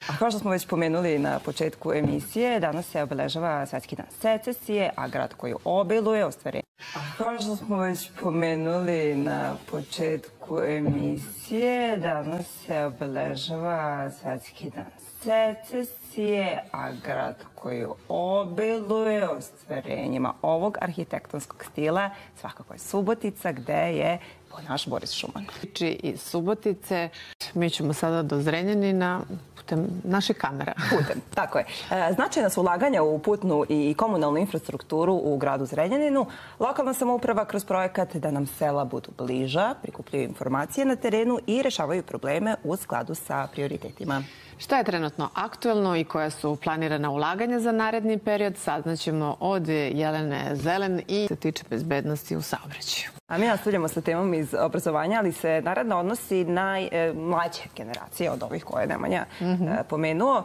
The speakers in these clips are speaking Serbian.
A kao što smo već pomenuli na početku emisije, danas se obeležava Svetski dan secesije, a grad koji obiluje ostvarenje. A kao što smo već pomenuli na početku emisije, danas se obeležava Svetski dan secesije, a grad koji obiluje ostvarenjima ovog arhitektonskog stila svakako je Subotica, gde je naš Boris Šuman. Iz Subotice mi ćemo sada do Zrenjanina putem naših kamera. Putem, tako je. Značajna su ulaganja u putnu i komunalnu infrastrukturu u gradu Zrenjaninu. Lokalna samouprava kroz projekat da nam sela budu bliža, prikupljaju informacije na terenu i rešavaju probleme u skladu sa prioritetima. Šta je trenutno aktuelno i koja su planirana ulaganja za naredni period, saznaćemo od Jelene Zelen i se tiče bezbednosti u saobraćaju. A mi nastavljamo sa temom iz obrazovanja, ali se naravno odnosi na mlađe generacije od ovih koje je Nemanja pomenuo.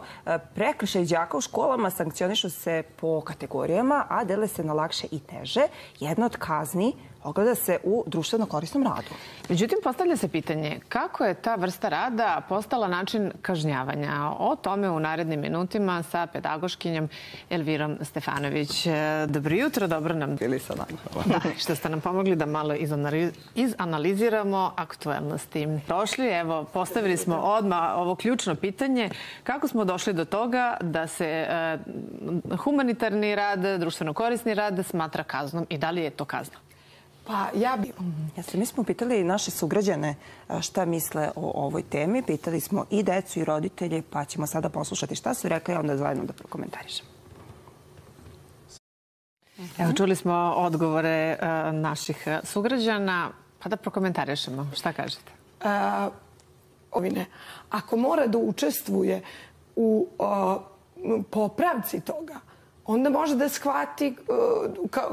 Prekršaj đaka u školama sankcionišu se po kategorijama, a dele se na lakše i teže. Jedna od kazni ogleda se u društveno korisnom radu. Međutim, postavlja se pitanje kako je ta vrsta rada postala način kažnjavanja. O tome u narednim minutima sa pedagoškinjom Elvirom Stefanović. Dobro jutro, dobro nam bili sa nama. Da, što ste nam pomogli da malo izanaliziramo aktuelnosti. Došli, evo, postavili smo odmah ovo ključno pitanje. Kako smo došli do toga da se humanitarni rad, društveno korisni rad smatra kaznom i da li je to kazna? Pa mi smo pitali naše sugrađane šta misle o ovoj temi. Pitali smo i decu i roditelje, pa ćemo sada poslušati šta su rekli, a onda zajedno da prokomentarišemo. Evo, čuli smo odgovore naših sugrađana, pa da prokomentarišemo. Šta kažete? Ako mora da učestvuje u popravci toga, onda može da shvati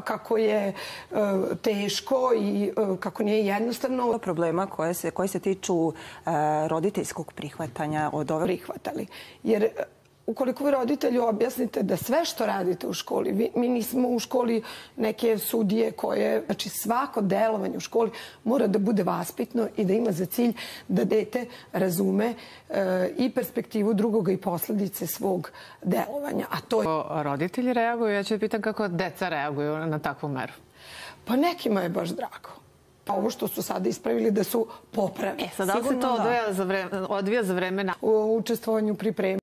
kako je teško i kako nije jednostavno. Problema koji se tiču roditeljskog prihvatanja od ove prihvatali. Jer ukoliko vi roditelju objasnite da sve što radite u školi, mi nismo u školi neke sudije koje, znači svako delovanje u školi mora da bude vaspitno i da ima za cilj da dete razume i perspektivu drugoga i posledice svog delovanja. A to je... Roditelji reaguju, ja ću da pitam kako deca reaguju na takvu meru. Pa nekima je baš drago. Ovo što su sada ispravili da su popravili. Sad, da li se to odvija za vreme u učestvovanju pripremi?